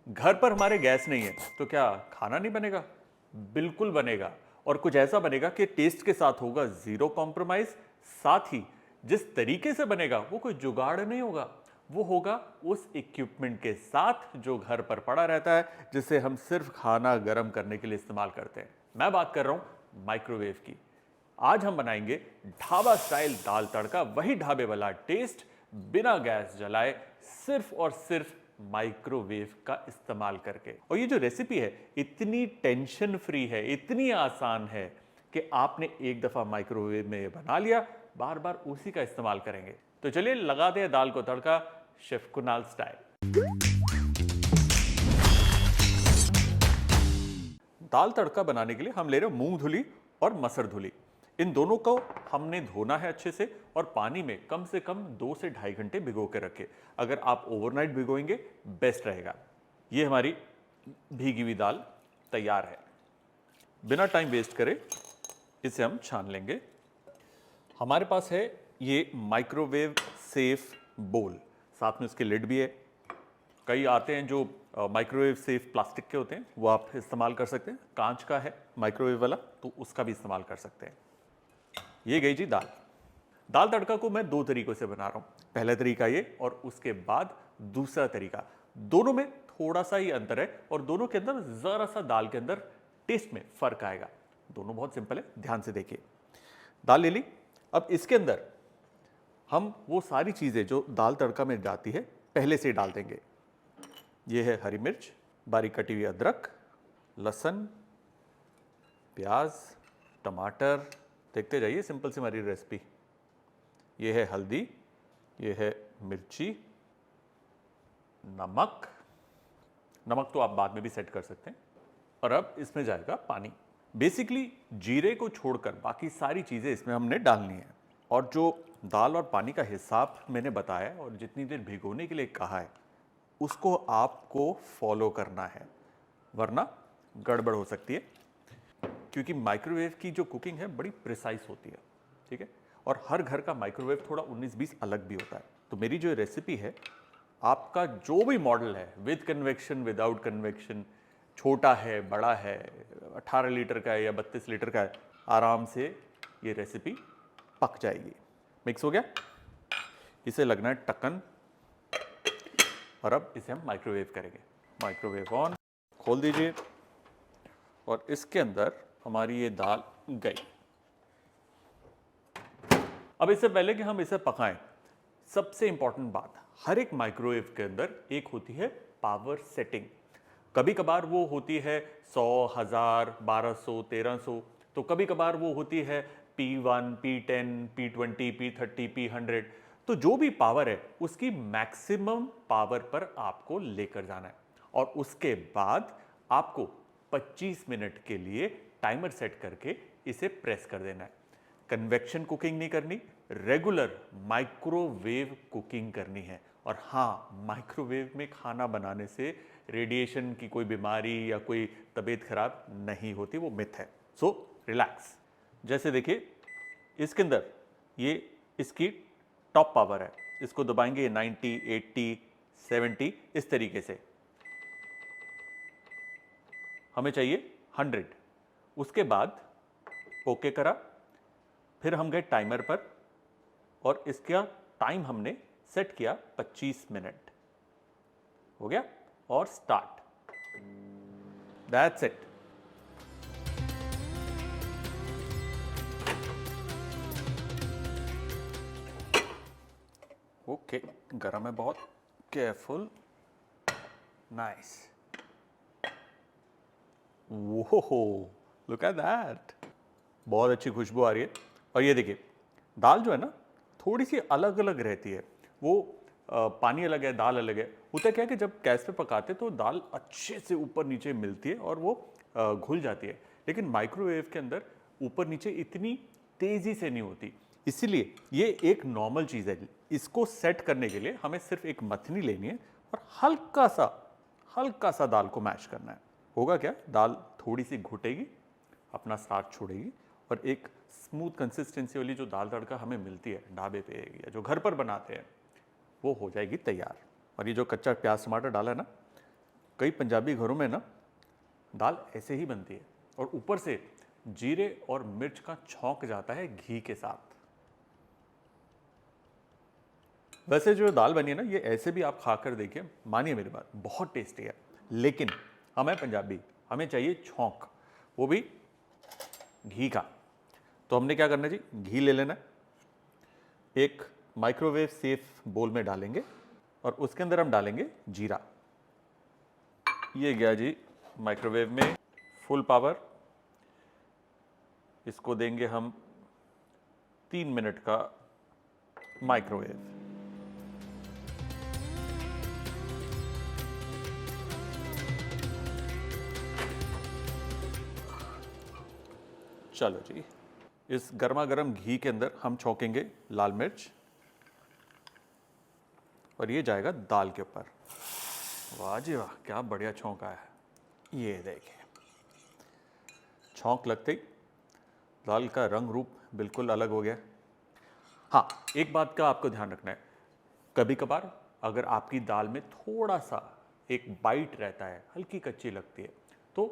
घर पर हमारे गैस नहीं है तो क्या खाना नहीं बनेगा? बिल्कुल बनेगा, और कुछ ऐसा बनेगा कि टेस्ट के साथ होगा जीरो कॉम्प्रोमाइज। साथ ही जिस तरीके से बनेगा वो कोई जुगाड़ नहीं होगा, वो होगा उस इक्विपमेंट के साथ जो घर पर पड़ा रहता है, जिसे हम सिर्फ खाना गर्म करने के लिए इस्तेमाल करते हैं। मैं बात कर रहा हूं माइक्रोवेव की। आज हम बनाएंगे ढाबा स्टाइल दाल तड़का, वही ढाबे वाला टेस्ट, बिना गैस जलाए, सिर्फ और सिर्फ माइक्रोवेव का इस्तेमाल करके। और ये जो रेसिपी है इतनी टेंशन फ्री है, इतनी आसान है कि आपने एक दफा माइक्रोवेव में बना लिया, बार बार उसी का इस्तेमाल करेंगे। तो चलिए लगाते हैं दाल को तड़का, शेफ कुणाल स्टाइल। दाल तड़का बनाने के लिए हम ले रहे हैं मूंग धुली और मसर धुली। इन दोनों को हमने धोना है अच्छे से और पानी में कम से कम 2 से ढाई घंटे भिगो के रखें। अगर आप ओवरनाइट भिगोएंगे बेस्ट रहेगा। ये हमारी भीगी हुई दाल तैयार है। बिना टाइम वेस्ट करे इसे हम छान लेंगे। हमारे पास है ये माइक्रोवेव सेफ बोल, साथ में उसके लिड भी है। कई आते हैं जो माइक्रोवेव सेफ प्लास्टिक के होते हैं, वो आप इस्तेमाल कर सकते हैं। कांच का है माइक्रोवेव वाला तो उसका भी इस्तेमाल कर सकते हैं। ये गई जी दाल। दाल तड़का को मैं 2 तरीकों से बना रहा हूं। पहला तरीका ये और उसके बाद दूसरा तरीका। दोनों में थोड़ा सा ही अंतर है और दोनों के अंदर जरा सा दाल के अंदर टेस्ट में फर्क आएगा। दोनों बहुत सिंपल है, ध्यान से देखिए। दाल ले ली। अब इसके अंदर हम वो सारी चीजें जो दाल तड़का में जाती है पहले से डाल देंगे। ये है हरी मिर्च, बारीक कटी हुई अदरक, लहसुन, प्याज, टमाटर। देखते जाइए, सिंपल सी हमारी रेसिपी। ये है हल्दी, ये है मिर्ची, नमक। नमक तो आप बाद में भी सेट कर सकते हैं। और अब इसमें जाएगा पानी। बेसिकली जीरे को छोड़कर बाकी सारी चीज़ें इसमें हमने डालनी है। और जो दाल और पानी का हिसाब मैंने बताया और जितनी देर भिगोने के लिए कहा है उसको आपको फॉलो करना है, वरना गड़बड़ हो सकती है। क्योंकि माइक्रोवेव की जो कुकिंग है बड़ी प्रिसाइज होती है, ठीक है। और हर घर का माइक्रोवेव थोड़ा 19-20 अलग भी होता है। तो मेरी जो रेसिपी है, आपका जो भी मॉडल है, विद कन्वेक्शन विदाउट कन्वेक्शन, छोटा है बड़ा है, 18 लीटर का है या 32 लीटर का है, आराम से ये रेसिपी पक जाएगी। मिक्स हो गया, इसे लगना है टक्कन। और अब इसे हम माइक्रोवेव करेंगे। माइक्रोवेव ऑन, खोल दीजिए और इसके अंदर हमारी ये दाल गई। अब इससे पहले कि हम इसे पकाएं, सबसे इंपॉर्टेंट बात, हर एक माइक्रोवेव के अंदर एक होती है पावर सेटिंग। कभी कभार वो होती है 100, 1000, 1200, 1300, तो कभी कभार वो होती है P1, P10, P20, P30, P100। तो जो भी पावर है उसकी मैक्सिमम पावर पर आपको लेकर जाना है और उसके बाद आपको 25 मिनट के लिए टाइमर सेट करके इसे प्रेस कर देना है। कन्वेक्शन कुकिंग नहीं करनी, रेगुलर माइक्रोवेव कुकिंग करनी है। और हाँ, माइक्रोवेव में खाना बनाने से रेडिएशन की कोई बीमारी या कोई तबीयत खराब नहीं होती, वो मिथ है। So relax. जैसे देखिए इसके अंदर ये इसकी टॉप पावर है, इसको दबाएंगे 90, 80, 70 इस तरीके से। हमें चाहिए 100। उसके बाद ओके करा, फिर हम गए टाइमर पर और इसका टाइम हमने सेट किया 25 मिनट। हो गया और स्टार्ट। That's it. ओके, गरम है बहुत, केयरफुल। नाइस। ओहो, लुक एट दैट, बहुत अच्छी खुशबू आ रही है। और ये देखिए दाल जो है ना थोड़ी सी अलग अलग रहती है। वो पानी अलग है, दाल अलग है। होता क्या है कि जब गैस पे पकाते तो दाल अच्छे से ऊपर नीचे मिलती है और वो घुल जाती है। लेकिन माइक्रोवेव के अंदर ऊपर नीचे इतनी तेजी से नहीं होती। इसीलिए ये एक नॉर्मल चीज़ है। इसको सेट करने के लिए हमें सिर्फ एक मथनी लेनी है और हल्का सा दाल को मैश करना है। होगा क्या, दाल थोड़ी सी घुटेगी, अपना साथ छोड़ेगी और एक स्मूथ कंसिस्टेंसी वाली जो दाल तड़का हमें मिलती है ढाबे पे या जो घर पर बनाते हैं, वो हो जाएगी तैयार। और ये जो कच्चा प्याज टमाटर डाला है ना, कई पंजाबी घरों में ना दाल ऐसे ही बनती है और ऊपर से जीरे और मिर्च का छौंक जाता है घी के साथ। वैसे जो दाल बनी है ना, ये ऐसे भी आप खाकर देखिए, मानिए मेरी बात, बहुत टेस्टी है। लेकिन हम हैं पंजाबी, हमें चाहिए छौंक, वो भी घी का। तो हमने क्या करना जी, घी ले लेना, एक माइक्रोवेव सेफ बोल में डालेंगे और उसके अंदर हम डालेंगे जीरा। ये गया जी माइक्रोवेव में, फुल पावर। इसको देंगे हम 3 मिनट का माइक्रोवेव। चलो जी, इस गर्मा गर्म घी के अंदर हम छौंकेंगे लाल मिर्च और ये जाएगा दाल के ऊपर। वाह जी वाह, क्या बढ़िया छौंका है। ये देखिए, छौंक लगते ही दाल का रंग रूप बिल्कुल अलग हो गया। हाँ, एक बात का आपको ध्यान रखना है, कभी कभार अगर आपकी दाल में थोड़ा सा एक बाइट रहता है, हल्की कच्ची लगती है, तो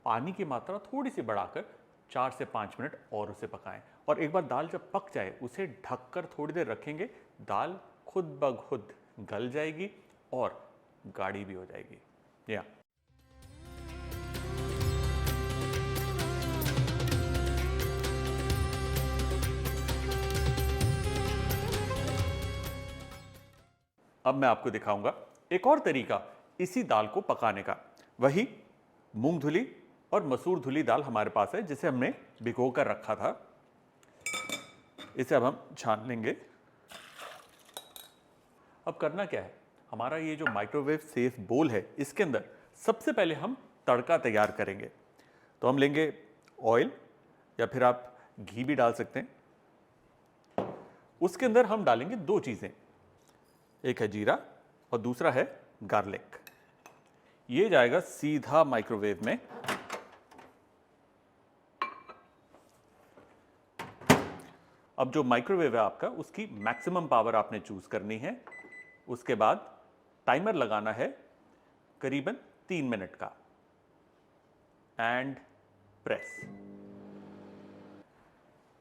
पानी की मात्रा थोड़ी सी बढ़ाकर 4 से 5 मिनट और उसे पकाएं। और एक बार दाल जब पक जाए, उसे ढककर थोड़ी देर रखेंगे, दाल खुद ब खुद गल जाएगी और गाढ़ी भी हो जाएगी। या अब मैं आपको दिखाऊंगा एक और तरीका इसी दाल को पकाने का। वही मूंग धुली और मसूर धुली दाल हमारे पास है, जिसे हमने भिगो कर रखा था। इसे अब हम छान लेंगे। अब करना क्या है, हमारा ये जो माइक्रोवेव सेफ बोल है, इसके अंदर सबसे पहले हम तड़का तैयार करेंगे। तो हम लेंगे ऑयल, या फिर आप घी भी डाल सकते हैं। उसके अंदर हम डालेंगे 2 चीजें, एक है जीरा और दूसरा है गार्लिक। ये जाएगा सीधा माइक्रोवेव में। अब जो माइक्रोवेव है आपका, उसकी मैक्सिमम पावर आपने चूज करनी है। उसके बाद टाइमर लगाना है करीबन 3 मिनट का, एंड प्रेस।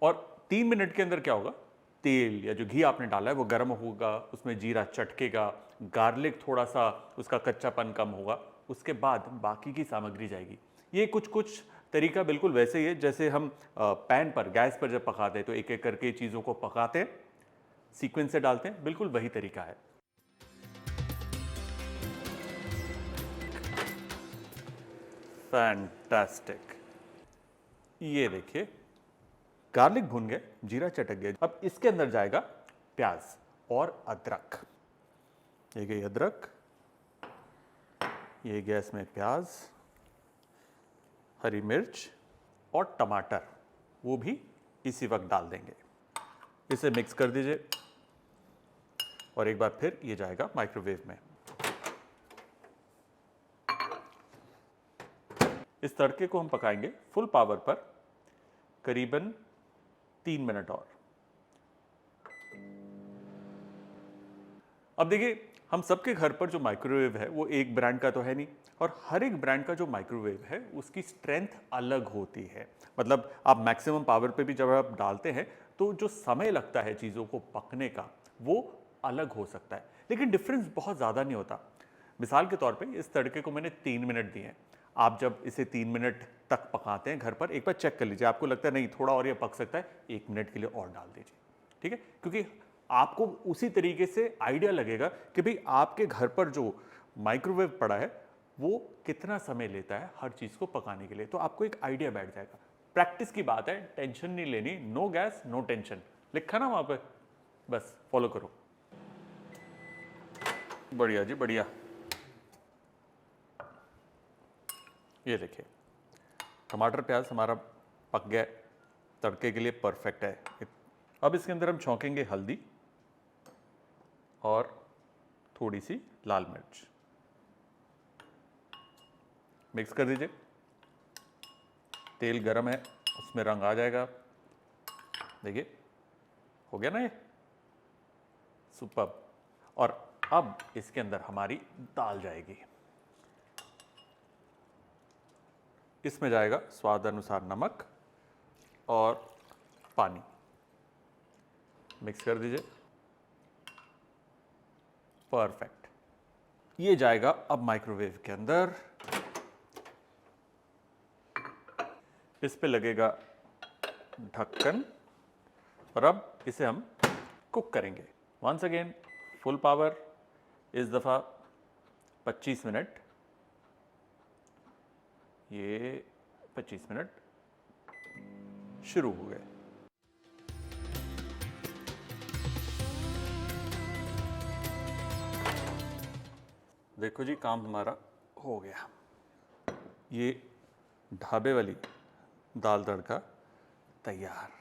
और 3 मिनट के अंदर क्या होगा, तेल या जो घी आपने डाला है वो गर्म होगा, उसमें जीरा चटकेगा, गार्लिक थोड़ा सा उसका कच्चापन कम होगा, उसके बाद बाकी की सामग्री जाएगी। ये कुछ तरीका बिल्कुल वैसे ही है जैसे हम पैन पर, गैस पर जब पकाते हैं तो एक एक करके चीज़ों को पकाते हैं, सीक्वेंस से डालते हैं, बिल्कुल वही तरीका है। फैंटास्टिक। ये देखिए, गार्लिक भुन गए, जीरा चटक गया। अब इसके अंदर जाएगा प्याज और अदरक। ये गई अदरक, ये गया इसमें प्याज, हरी मिर्च और टमाटर, वो भी इसी वक्त डाल देंगे। इसे मिक्स कर दीजिए और एक बार फिर ये जाएगा माइक्रोवेव में। इस तड़के को हम पकाएंगे फुल पावर पर करीबन 3 मिनट और। अब देखिए, हम सबके घर पर जो माइक्रोवेव है वो एक ब्रांड का तो है नहीं, और हर एक ब्रांड का जो माइक्रोवेव है उसकी स्ट्रेंथ अलग होती है। मतलब आप मैक्सिमम पावर पे भी जब आप डालते हैं तो जो समय लगता है चीज़ों को पकने का वो अलग हो सकता है, लेकिन डिफरेंस बहुत ज़्यादा नहीं होता। मिसाल के तौर पे इस तड़के को मैंने 3 मिनट दिए हैं। आप जब इसे 3 मिनट तक पकाते हैं घर पर, एक बार चेक कर लीजिए, आपको लगता है नहीं थोड़ा और ये पक सकता है, 1 मिनट के लिए और डाल दीजिए, ठीक है? क्योंकि आपको उसी तरीके से आइडिया लगेगा कि भाई आपके घर पर जो माइक्रोवेव पड़ा है वो कितना समय लेता है हर चीज़ को पकाने के लिए, तो आपको एक आइडिया बैठ जाएगा। प्रैक्टिस की बात है, टेंशन नहीं लेनी, नो गैस नो टेंशन, लिखा ना वहाँ पे, बस फॉलो करो। बढ़िया जी बढ़िया। ये देखिए, टमाटर प्याज हमारा पक गया, तड़के के लिए परफेक्ट है। अब इसके अंदर हम छौंकेंगे हल्दी और थोड़ी सी लाल मिर्च, मिक्स कर दीजिए। तेल गरम है, उसमें रंग आ जाएगा, देखिए हो गया ना ये, सुपर्ब। और अब इसके अंदर हमारी दाल जाएगी। इसमें जाएगा स्वाद अनुसार नमक और पानी। मिक्स कर दीजिए। परफेक्ट। ये जाएगा अब माइक्रोवेव के अंदर। इस पे लगेगा ढक्कन और अब इसे हम कुक करेंगे। वंस अगेन फुल पावर, इस दफ़ा 25 मिनट। ये 25 मिनट शुरू हो गए। देखो जी, काम हमारा हो गया। ये ढाबे वाली दाल तड़का तैयार।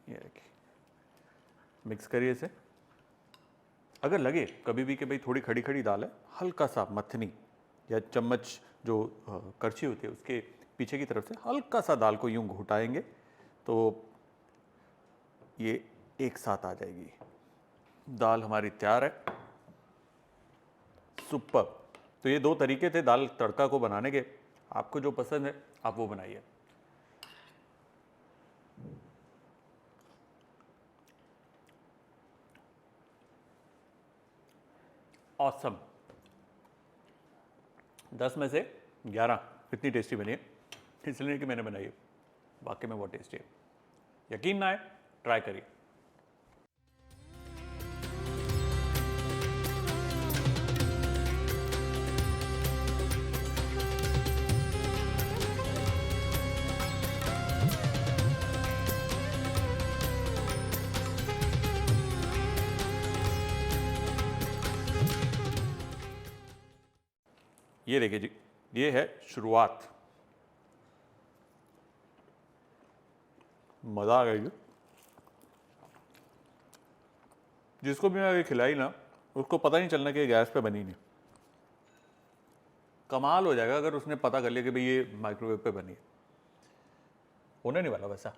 ये देखिए, मिक्स करिए इसे। अगर लगे कभी भी कि भाई थोड़ी खड़ी खड़ी दाल है, हल्का सा मथनी या चम्मच जो करछी होती है उसके पीछे की तरफ से हल्का सा दाल को यूं घुटाएंगे तो ये एक साथ आ जाएगी। दाल हमारी तैयार है। सुपर। तो ये दो तरीके थे दाल तड़का को बनाने के। आपको जो पसंद है आप वो बनाइए। ऑसम। 10 में से 11 इतनी टेस्टी बनी है, इसलिए कि मैंने बनाई है। वाकई में बहुत टेस्टी है। यकीन ना आए, ट्राई करिए। ये देखिए जी, ये है शुरुआत। मज़ा आ गई जी। जिसको भी मैं खिलाई ना उसको पता नहीं चलना कि ये गैस पे बनी नहीं। कमाल हो जाएगा अगर उसने पता कर लिया कि भाई ये माइक्रोवेव पे बनी है। होने नहीं वाला वैसा।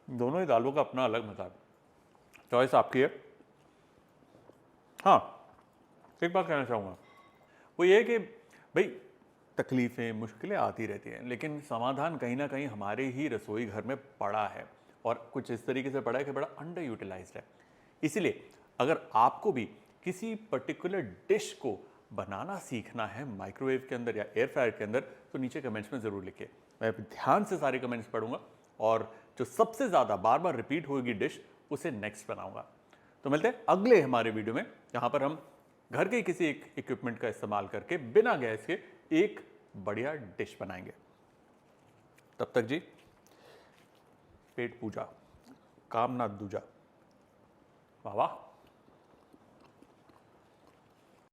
दोनों ही दालों का अपना अलग मजा है। चॉइस आपकी है। हाँ, एक बात कहना चाहूँगा, वो ये कि भाई तकलीफ़ें मुश्किलें आती रहती हैं, लेकिन समाधान कहीं ना कहीं हमारे ही रसोई घर में पड़ा है और कुछ इस तरीके से पड़ा है कि बड़ा अंडर यूटिलाइज्ड है। इसीलिए अगर आपको भी किसी पर्टिकुलर डिश को बनाना सीखना है माइक्रोवेव के अंदर या एयर फ्रायर के अंदर, तो नीचे कमेंट्स में ज़रूर लिखिए। मैं ध्यान से सारे कमेंट्स पढ़ूंगा और जो सबसे ज़्यादा बार बार रिपीट होगी डिश उसे नेक्स्ट बनाऊंगा। तो मिलते हैं अगले हमारे वीडियो में, जहाँ पर हम घर के किसी एक इक्विपमेंट का इस्तेमाल करके बिना गैस के एक बढ़िया डिश बनाएंगे। तब तक जी, पेट पूजा, काम ना दूजा। वाह वाह।